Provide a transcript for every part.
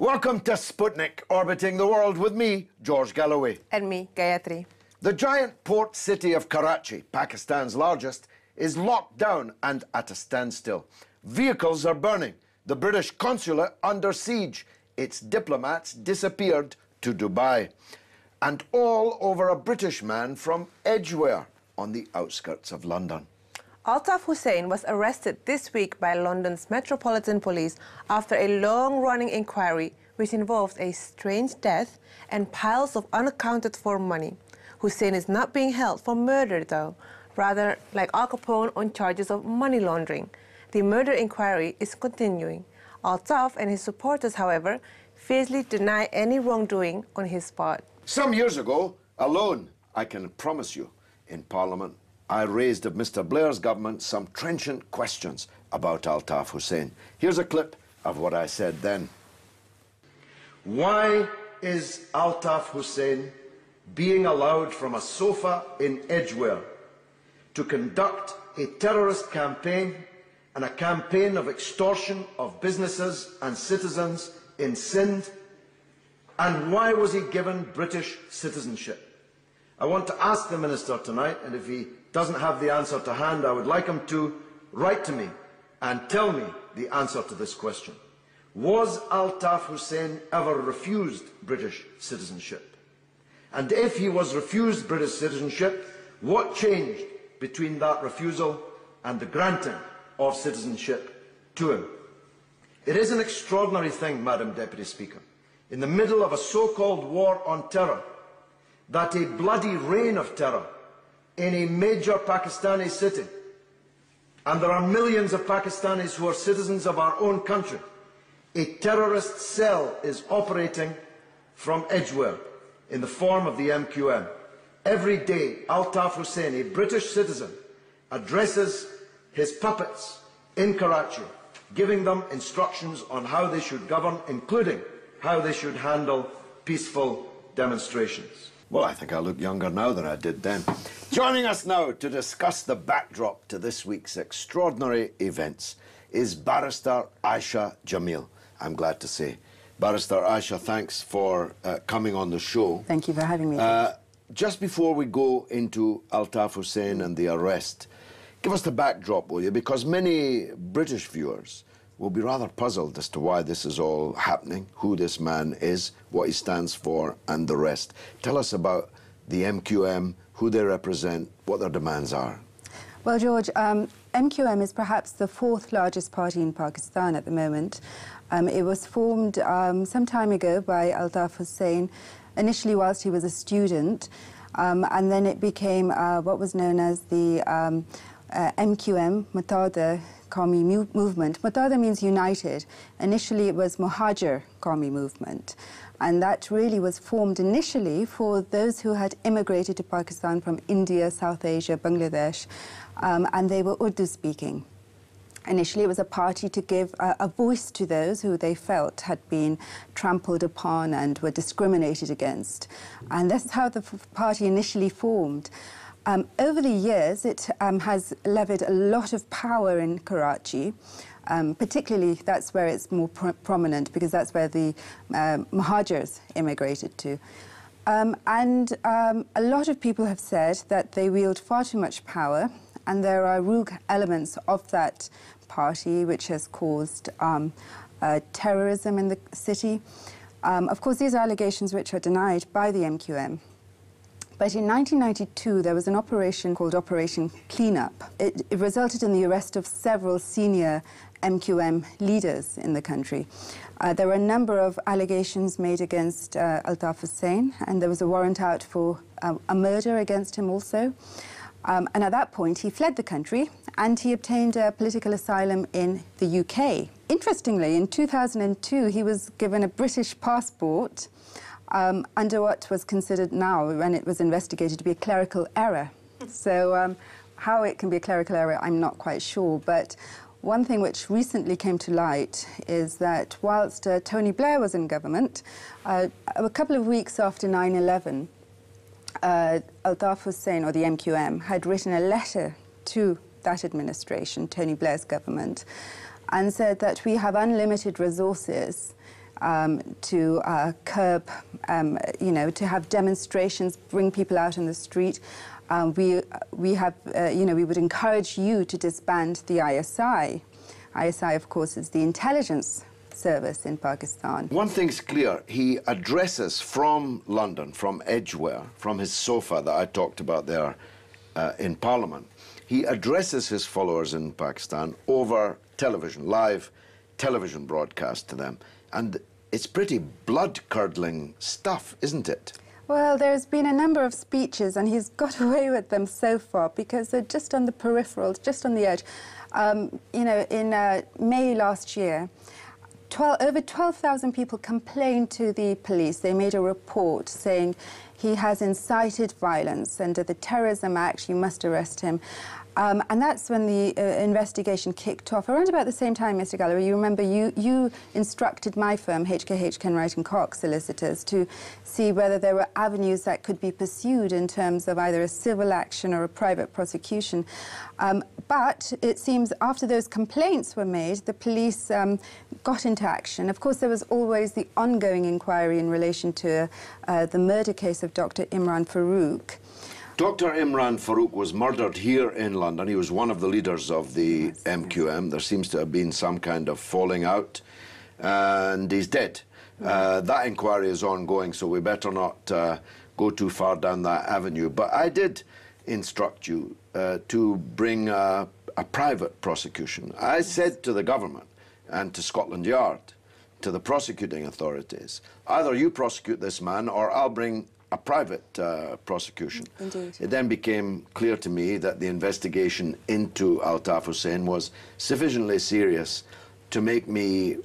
Welcome to Sputnik, orbiting the world with me, George Galloway. And me, Gayatri. The giant port city of Karachi, Pakistan's largest, is locked down and at a standstill. Vehicles are burning. The British consulate under siege. Its diplomats disappeared to Dubai. And all over a British man from Edgware on the outskirts of London. Altaf Hussain was arrested this week by London's Metropolitan Police after a long-running inquiry which involved a strange death and piles of unaccounted-for money. Hussain is not being held for murder, though, rather like Al Capone on charges of money laundering. The murder inquiry is continuing. Altaf and his supporters, however, fiercely deny any wrongdoing on his part. Some years ago, alone, I can promise you, in Parliament, I raised of Mr. Blair's government some trenchant questions about Altaf Hussain. Here's a clip of what I said then. Why is Altaf Hussain being allowed from a sofa in Edgware to conduct a terrorist campaign and a campaign of extortion of businesses and citizens in Sindh? And why was he given British citizenship? I want to ask the Minister tonight, and if he doesn't have the answer to hand, I would like him to write to me and tell me the answer to this question. Was Altaf Hussain ever refused British citizenship? And if he was refused British citizenship, what changed between that refusal and the granting of citizenship to him? It is an extraordinary thing, Madam Deputy Speaker, in the middle of a so-called war on terror, that a bloody reign of terror in a major Pakistani city, and there are millions of Pakistanis who are citizens of our own country, a terrorist cell is operating from Edgware in the form of the MQM. Every day, Altaf Hussain, a British citizen, addresses his puppets in Karachi, giving them instructions on how they should govern, including how they should handle peaceful demonstrations. Well, I think I look younger now than I did then. Joining us now to discuss the backdrop to this week's extraordinary events is Barrister Aisha Jamil, I'm glad to say. Barrister Aisha, thanks for coming on the show. Thank you for having me. Just before we go into Altaf Hussain and the arrest, give us the backdrop, will you? Because many British viewers will be rather puzzled as to why this is all happening, who this man is, what he stands for, and the rest. Tell us about the MQM, who they represent, what their demands are. Well, George, MQM is perhaps the fourth largest party in Pakistan at the moment. It was formed some time ago by Altaf Hussain, initially whilst he was a student, and then it became what was known as the MQM, Mutada Qawmi Movement. Mutada means united. Initially it was Muhajir Qawmi Movement, and that really was formed initially for those who had immigrated to Pakistan from India, South Asia, Bangladesh, and they were Urdu speaking. Initially, it was a party to give a voice to those who they felt had been trampled upon and were discriminated against. And this is how the party initially formed. Over the years, it has levied a lot of power in Karachi. Particularly, that's where it's more prominent, because that's where the Muhajirs immigrated to. A lot of people have said that they wield far too much power, and there are rogue elements of that party which has caused terrorism in the city. Of course, these are allegations which are denied by the MQM. But in 1992, there was an operation called Operation Cleanup. It resulted in the arrest of several senior MQM leaders in the country. There were a number of allegations made against Altaf Hussain, and there was a warrant out for a murder against him also. And at that point, he fled the country, and he obtained a political asylum in the UK. Interestingly, in 2002, he was given a British passport under what was considered now, when it was investigated, to be a clerical error. So how it can be a clerical error, I'm not quite sure. But one thing which recently came to light is that whilst Tony Blair was in government, a couple of weeks after 9/11, Altaf Hussain, or the MQM, had written a letter to that administration, Tony Blair's government, and said that we have unlimited resources to curb, you know, to have demonstrations, bring people out in the street. We have, you know, we would encourage you to disband the ISI. ISI, of course, is the intelligence service in Pakistan. One thing's clear, he addresses from London, from Edgware, from his sofa that I talked about there in Parliament, he addresses his followers in Pakistan over television, live television broadcast to them. And it's pretty blood-curdling stuff, isn't it? Well, there's been a number of speeches, and he's got away with them so far because they're just on the peripherals, just on the edge. You know, in May last year, over 12,000 people complained to the police. They made a report saying he has incited violence under the Terrorism Act, you must arrest him. And that's when the investigation kicked off. Around about the same time, Mr. Galloway, you remember you instructed my firm, HKH Kenwright & Cox Solicitors, to see whether there were avenues that could be pursued in terms of either a civil action or a private prosecution. But it seems after those complaints were made, the police got into action. Of course, there was always the ongoing inquiry in relation to the murder case of Dr. Imran Farooq. Dr. Imran Farooq was murdered here in London. He was one of the leaders of the MQM. There seems to have been some kind of falling out, and he's dead. That inquiry is ongoing, so we better not go too far down that avenue. But I did instruct you to bring a private prosecution. I said to the government and to Scotland Yard, to the prosecuting authorities, either you prosecute this man or I'll bring a private prosecution. Indeed. It then became clear to me that the investigation into Altaf Hussain was sufficiently serious to make me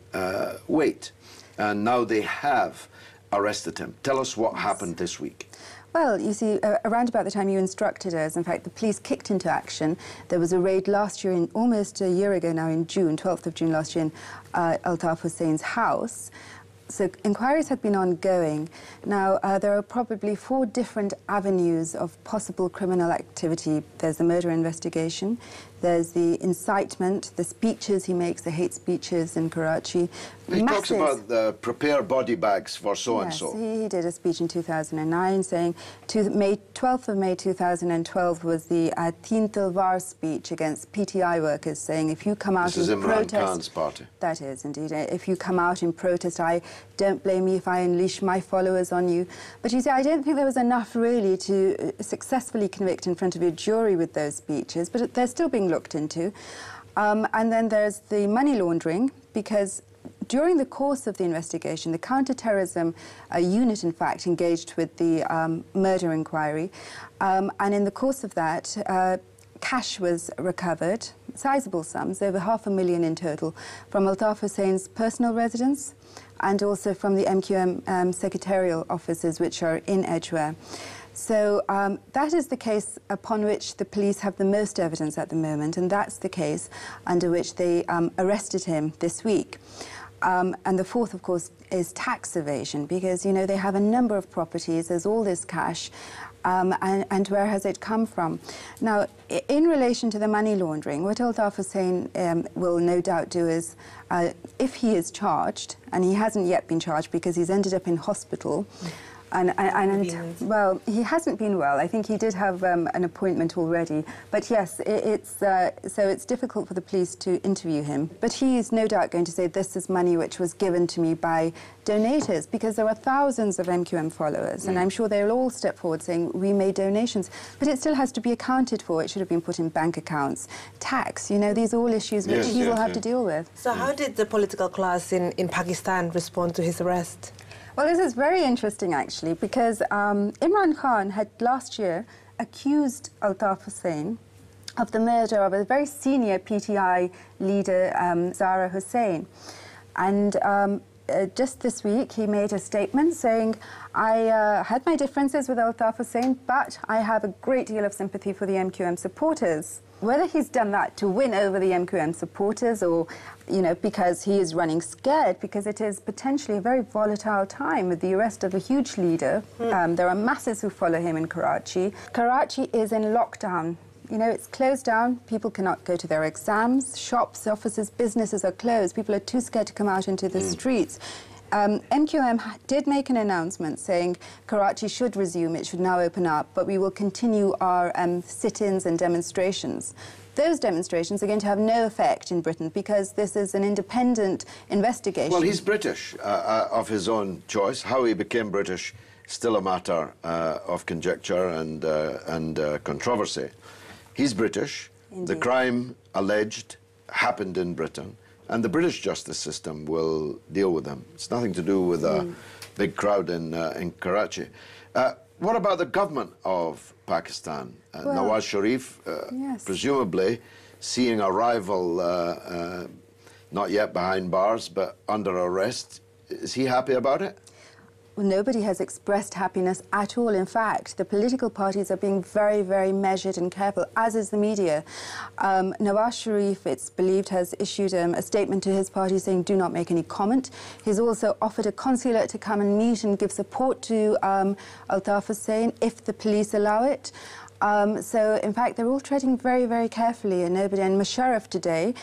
wait. And now they have arrested him. Tell us what happened this week. Well, you see, around about the time you instructed us, in fact, the police kicked into action. There was a raid last year, almost a year ago now, in June, 12th of June last year, in Altaf Hussain's house. So inquiries have been ongoing. Now, there are probably 4 different avenues of possible criminal activity. There's the murder investigation, there's the incitement, the speeches he makes, the hate speeches in Karachi. He talks about the prepare body bags for so-and-so. Yes, he did a speech in 2009 saying, 12th of May 2012 was the Teen Tilwar speech against PTI workers, saying if you come out in protest... This is Imran Khan's party. That is, indeed. If you come out in protest, don't blame me if I unleash my followers on you. But you see, I don't think there was enough really to successfully convict in front of a jury with those speeches, but they're still being looked into. And then there's the money laundering, because during the course of the investigation, the counter-terrorism unit, in fact, engaged with the murder inquiry. And in the course of that, cash was recovered, sizable sums, over $500,000 in total, from Altaf Hussain's personal residence and also from the MQM secretarial offices, which are in Edgware. So that is the case upon which the police have the most evidence at the moment, and that's the case under which they arrested him this week. And the fourth, of course, is tax evasion, because, you know, they have a number of properties, there's all this cash, and where has it come from? Now, in relation to the money laundering, what Altaf Hussain will no doubt do is, if he is charged, and he hasn't yet been charged because he's ended up in hospital, well, he hasn't been well. I think he did have an appointment already. But yes, so it's difficult for the police to interview him. But he is no doubt going to say, this is money which was given to me by donators, because there are thousands of MQM followers, and I'm sure they'll all step forward saying, we made donations. But it still has to be accounted for. It should have been put in bank accounts. Tax, you know, these are all issues which he will have to deal with. So how did the political class in Pakistan respond to his arrest? Well, this is very interesting, actually, because Imran Khan had last year accused Altaf Hussain of the murder of a very senior PTI leader, Zahra Hussain. And just this week, he made a statement saying, I had my differences with Altaf Hussain, but I have a great deal of sympathy for the MQM supporters. Whether he's done that to win over the MQM supporters or, you know, because he is running scared, because it is potentially a very volatile time with the arrest of a huge leader. There are masses who follow him in Karachi. Karachi is in lockdown. You know, it's closed down. People cannot go to their exams. Shops, offices, businesses are closed. People are too scared to come out into the streets. MQM did make an announcement saying Karachi should resume, it should now open up, but we will continue our sit-ins and demonstrations. Those demonstrations are going to have no effect in Britain because this is an independent investigation. Well, he's British of his own choice. How he became British, still a matter of conjecture and controversy. He's British. Indeed. The crime alleged happened in Britain, and the British justice system will deal with them. It's nothing to do with a big crowd in Karachi. What about the government of Pakistan? Well, Nawaz Sharif, yes. presumably seeing a rival not yet behind bars, but under arrest. Is he happy about it? Well, nobody has expressed happiness at all. In fact, the political parties are being very, very measured and careful, as is the media. Nawaz Sharif, it's believed, has issued a statement to his party saying do not make any comment. He's also offered a consulate to come and meet and give support to Altaf Hussain if the police allow it. So, in fact, they're all treading very, very carefully, and nobody. And Musharraf today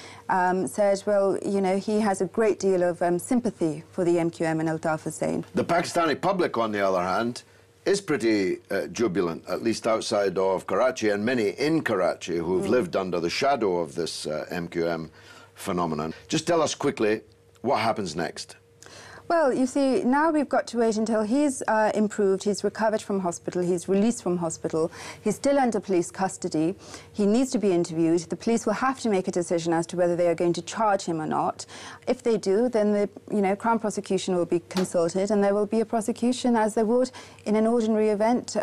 said, well, you know, he has a great deal of sympathy for the MQM and Altaf Hussain. The Pakistani public, on the other hand, is pretty jubilant, at least outside of Karachi, and many in Karachi who've lived under the shadow of this MQM phenomenon. Just tell us quickly what happens next. Well, you see, now we've got to wait until he's improved, he's recovered from hospital, he's released from hospital, he's still under police custody, he needs to be interviewed. The police will have to make a decision as to whether they are going to charge him or not. If they do, then the Crown prosecution will be consulted, and there will be a prosecution as there would in an ordinary event.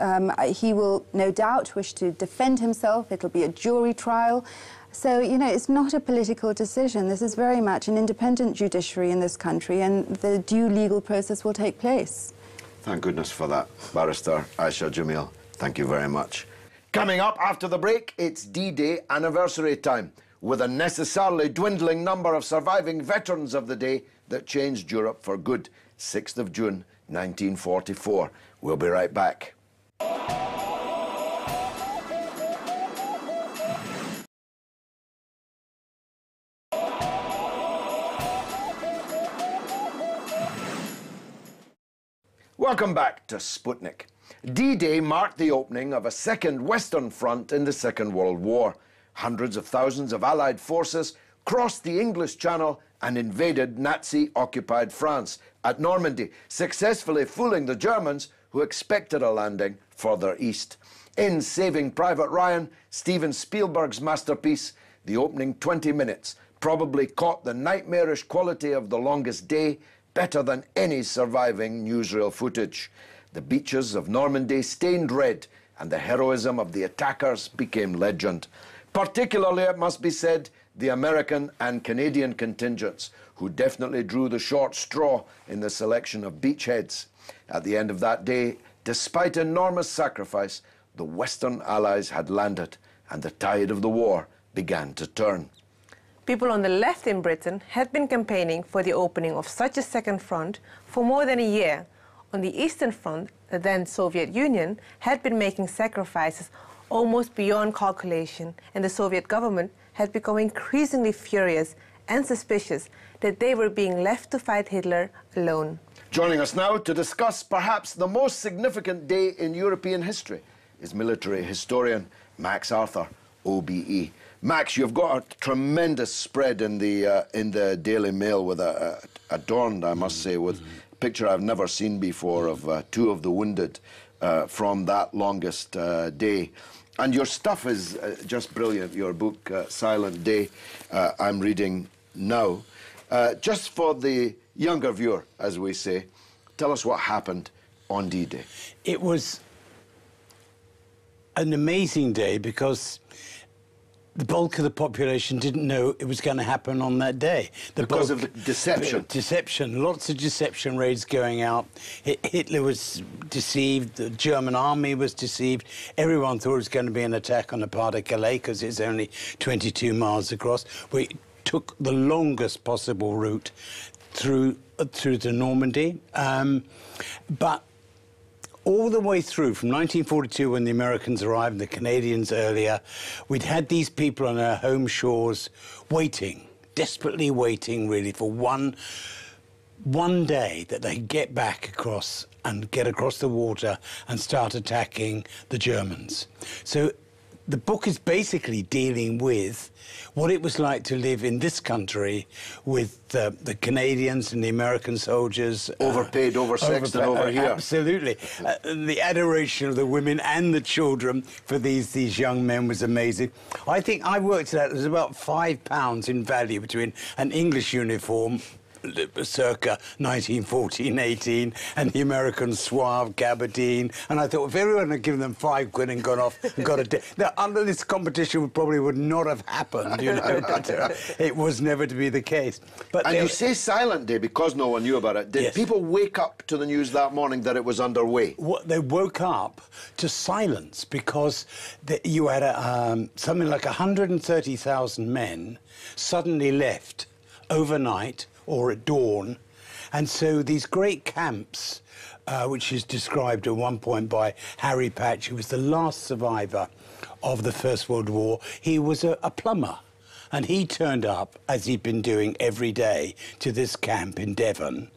He will no doubt wish to defend himself. It'll be a jury trial. So, you know, it's not a political decision. This is very much an independent judiciary in this country, and the due legal process will take place. Thank goodness for that, Barrister Aisha Jamil. Thank you very much. Coming up after the break, it's D-Day anniversary time, with a necessarily dwindling number of surviving veterans of the day that changed Europe for good. 6th of June, 1944. We'll be right back. Welcome back to Sputnik. D-Day marked the opening of a second Western front in the Second World War. Hundreds of thousands of Allied forces crossed the English Channel and invaded Nazi-occupied France at Normandy, successfully fooling the Germans who expected a landing further east. In Saving Private Ryan, Steven Spielberg's masterpiece, the opening 20 minutes probably caught the nightmarish quality of The Longest Day better than any surviving newsreel footage. The beaches of Normandy stained red, and the heroism of the attackers became legend. Particularly, it must be said, the American and Canadian contingents, who definitely drew the short straw in the selection of beachheads. At the end of that day, despite enormous sacrifice, the Western Allies had landed, and the tide of the war began to turn. People on the left in Britain had been campaigning for the opening of such a second front for more than a year. On the Eastern Front, the then Soviet Union had been making sacrifices almost beyond calculation, and the Soviet government had become increasingly furious and suspicious that they were being left to fight Hitler alone. Joining us now to discuss perhaps the most significant day in European history is military historian Max Arthur, OBE. Max, you've got a tremendous spread in the Daily Mail, with adorned, I must say, with a picture I've never seen before of two of the wounded from that longest day. And your stuff is just brilliant. Your book, Silent Day, I'm reading now. Just for the younger viewer, as we say, tell us what happened on D-Day. It was an amazing day because the bulk of the population didn't know it was going to happen on that day. Because of the deception. Deception. Lots of deception raids going out. Hitler was deceived. The German army was deceived. Everyone thought it was going to be an attack on the part of Calais because it's only 22 miles across. We took the longest possible route through to Normandy. But all the way through, from 1942 when the Americans arrived and the Canadians earlier, we'd had these people on our home shores waiting, desperately waiting really for one day that they get back across and get across the water and start attacking the Germans. So the book is basically dealing with what it was like to live in this country with the Canadians and the American soldiers. Overpaid, oversexed, and over here. Absolutely. The adoration of the women and the children for these young men was amazing. I think I worked it out, there's about £5 in value between an English uniform circa 1914-18 and the American suave gabardine, and I thought if everyone had given them £5 and gone off and got a now under this competition probably would not have happened, you know. But it was never to be the case. But and you say silent day because no one knew about it. Did people wake up to the news that morning that it was underway? They woke up to silence because you had something like 130,000 men suddenly left overnight or at dawn, and so these great camps, which is described at one point by Harry Patch, who was the last survivor of the First World War. He was a plumber, and he turned up, as he'd been doing every day, to this camp in Devon,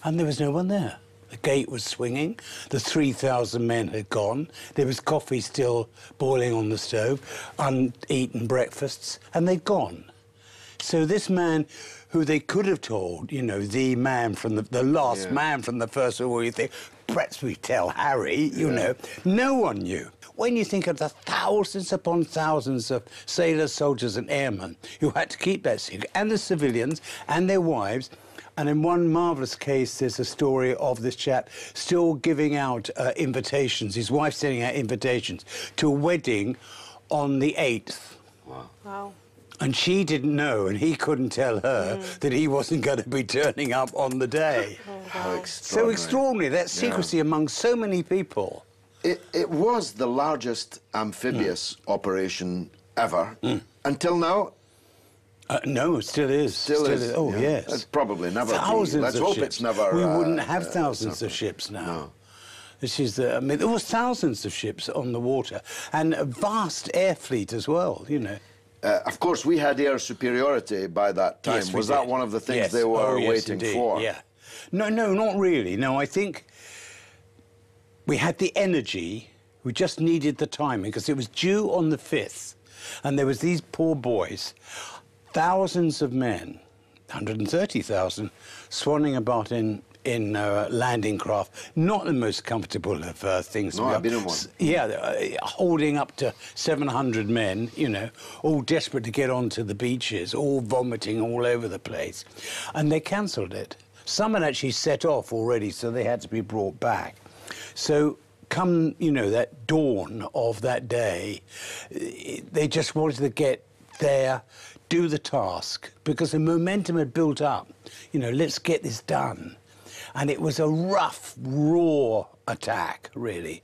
and there was no one there. The gate was swinging, the 3,000 men had gone, there was coffee still boiling on the stove, uneaten breakfasts, and they'd gone. So this man, who they could have told, you know, the man from the last man from the First World War, you think, perhaps we tell Harry, you know. No one knew. When you think of the thousands upon thousands of sailors, soldiers and airmen who had to keep that secret, and the civilians and their wives, and in one marvellous case, there's a story of this chap still giving out invitations, his wife sending out invitations to a wedding on the 8th. Wow. And she didn't know, and he couldn't tell her that he wasn't going to be turning up on the day. So extraordinary, that secrecy among so many people. It was the largest amphibious operation ever, until now. No, it still is. Still is. Oh, yes. It's probably never. Thousands Let's of hope ships. it's never. We wouldn't have thousands of ships now. No. This is I mean, there was thousands of ships on the water, and a vast air fleet as well, you know. Of course, we had air superiority by that time. Yes, was that one of the things they were waiting indeed. for? Yeah. No, not really. No, I think we had the energy. We just needed the timing because it was due on the 5th, and there was these poor boys, thousands of men, 130,000, swanning about in landing craft, not the most comfortable of things. No, I've been in one. Yeah, holding up to 700 men, you know, all desperate to get onto the beaches, all vomiting all over the place. And they cancelled it. Some had actually set off already, so they had to be brought back. So come, you know, that dawn of that day, they just wanted to get there, do the task, because the momentum had built up. You know, let's get this done. And it was a rough, raw attack, really.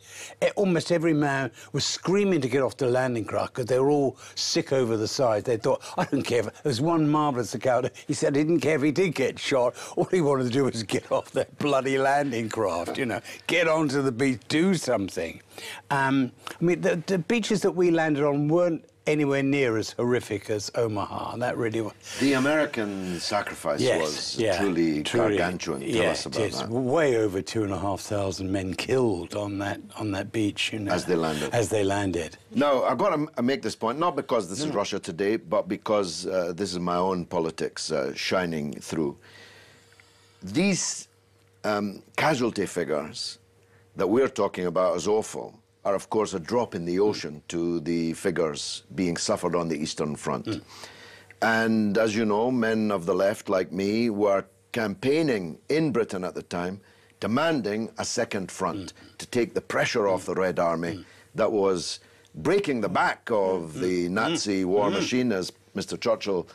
Almost every man was screaming to get off the landing craft because they were all sick over the side. They thought, I don't care if... There was one marvellous account. He said he didn't care if he did get shot. All he wanted to do was get off that bloody landing craft, you know. Get onto the beach, do something. I mean, the beaches that we landed on weren't anywhere near as horrific as Omaha. That really was. The American sacrifice was truly gargantuan. Tell us about that. Way over 2,500 men killed on that beach, you know, as they landed. As they landed. Now, I've got to make this point, not because this is Russia Today, but because this is my own politics shining through. These casualty figures that we're talking about as awful are, of course, a drop in the ocean to the figures being suffered on the Eastern Front. And as you know, men of the left, like me, were campaigning in Britain at the time, demanding a second front to take the pressure off the Red Army that was breaking the back of the Nazi war machine, as Mr. Churchill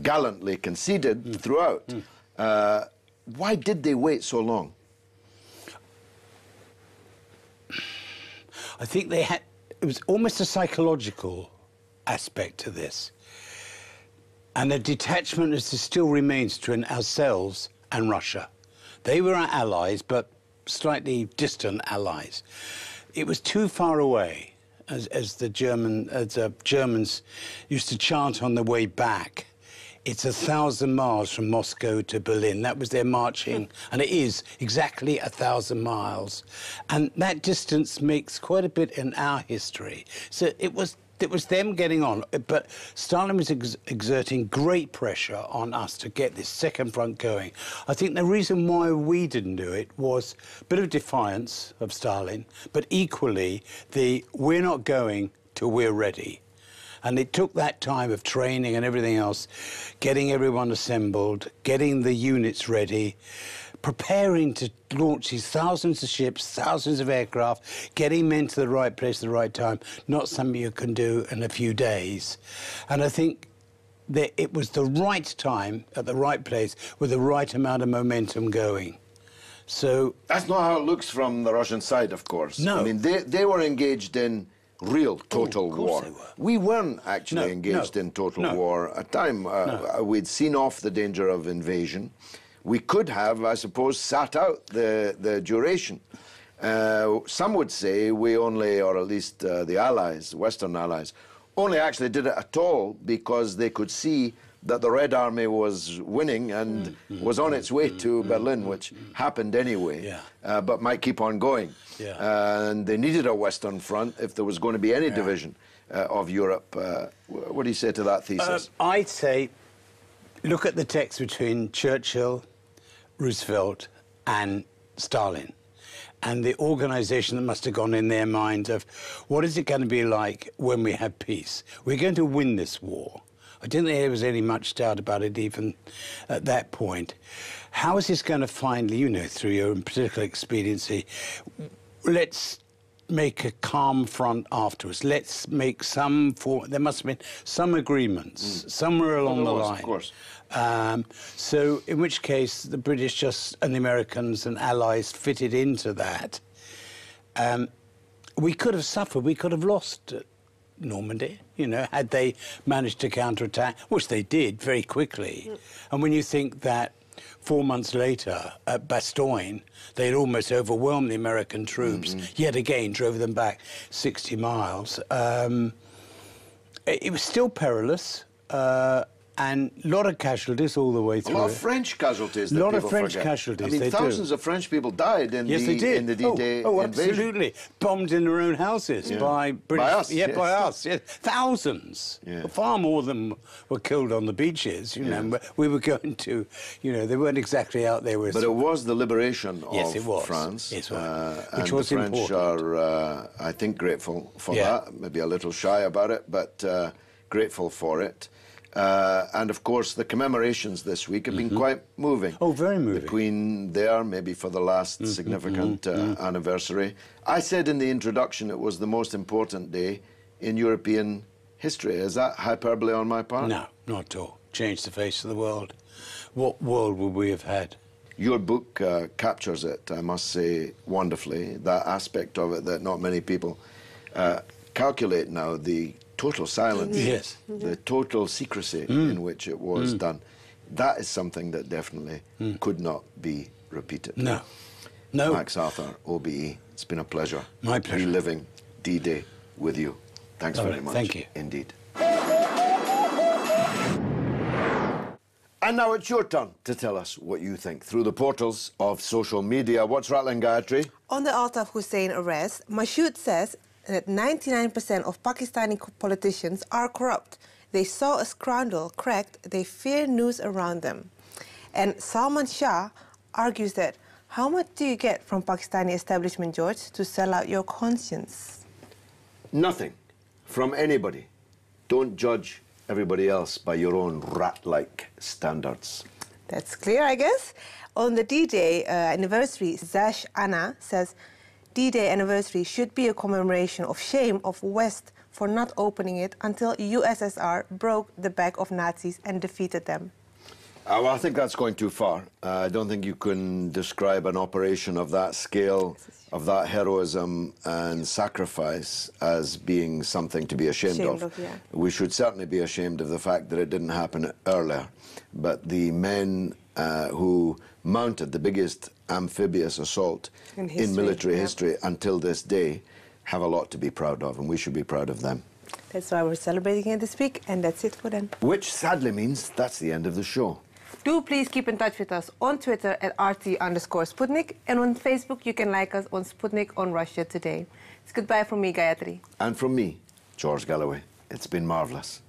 gallantly conceded throughout. Why did they wait so long? I think they had, it was almost a psychological aspect to this. And a detachment as still remains between ourselves and Russia. They were our allies, but slightly distant allies. It was too far away, as the Germans used to chant on the way back. It's 1,000 miles from Moscow to Berlin. That was their marching, and it is exactly 1,000 miles. And that distance makes quite a bit in our history. So it was them getting on, but Stalin was exerting great pressure on us to get this second front going. I think the reason why we didn't do it was a bit of defiance of Stalin, but equally we're not going till we're ready. And it took that time of training and everything else, getting everyone assembled, getting the units ready, preparing to launch these thousands of ships, thousands of aircraft, getting men to the right place at the right time, not something you can do in a few days. And I think that it was the right time at the right place with the right amount of momentum going. So that's not how it looks from the Russian side, of course. No. I mean, they were engaged in real total war. We weren't actually engaged in total war at time. We'd seen off the danger of invasion. We could have, I suppose, sat out the duration. Some would say we only, or at least the Allies, Western Allies, only actually did it at all because they could see that the Red Army was winning and was on its way to Berlin, which happened anyway, but might keep on going. And they needed a Western Front if there was going to be any division of Europe. What do you say to that thesis? I'd say, look at the text between Churchill, Roosevelt and Stalin, and the organisation that must have gone in their minds of what is it going to be like when we have peace? We're going to win this war. I didn't think there was any much doubt about it even at that point. How is this going to finally, you know, through your political expediency, let's make a calm front afterwards. Let's make some there must have been some agreements somewhere along the line. Of course. So in which case the British and the Americans and allies fitted into that. We could have suffered, we could have lost Normandy, you know, had they managed to counterattack, which they did very quickly. And when you think that 4 months later at Bastogne, they'd almost overwhelmed the American troops, yet again drove them back 60 miles. It was still perilous, and a lot of casualties all the way through. A lot of French casualties. A lot of French casualties. I mean, thousands of French people died in the D-Day invasion. Absolutely, bombed in their own houses by British. By us, by us. Yes. Thousands. Far more than were killed on the beaches. You know, we were going to. You know, they weren't exactly out there with. But it was the liberation of France. Yes, which was important. The French are, I think, grateful for that. Maybe a little shy about it, but grateful for it. And of course, the commemorations this week have been quite moving. Oh, very moving. The Queen there, maybe for the last significant anniversary. I said in the introduction it was the most important day in European history. Is that hyperbole on my part? No, not at all. Changed the face of the world. What world would we have had? Your book captures it, I must say, wonderfully. That aspect of it that not many people calculate now, the total silence, the total secrecy in which it was done. That is something that definitely could not be repeated. No. Max Arthur, OBE, it's been a pleasure. My pleasure. Reliving D-Day with you. Thanks very much. Thank you. Indeed. And now it's your turn to tell us what you think through the portals of social media. What's rattling, Gayatri? On the Altaf Hussain arrest, Mashood says that 99% of Pakistani politicians are corrupt. They saw a scandal cracked, they fear news around them. And Salman Shah argues that, how much do you get from Pakistani establishment, George, to sell out your conscience? Nothing from anybody. Don't judge everybody else by your own rat-like standards. That's clear, I guess. On the D-Day anniversary, Zash Anna says, D-Day anniversary should be a commemoration of shame of West for not opening it until USSR broke the back of Nazis and defeated them? Well, I think that's going too far. I don't think you can describe an operation of that scale, of that heroism and sacrifice as being something to be ashamed of. Yeah. We should certainly be ashamed of the fact that it didn't happen earlier. But the men who mounted the biggest amphibious assault in military history until this day have a lot to be proud of, and we should be proud of them. That's why we're celebrating it this week, and that's it for them. Which sadly means that's the end of the show. Do please keep in touch with us on Twitter at RT_Sputnik, and on Facebook you can like us on Sputnik on Russia Today. It's goodbye from me, Gayatri. And from me, George Galloway. It's been marvellous.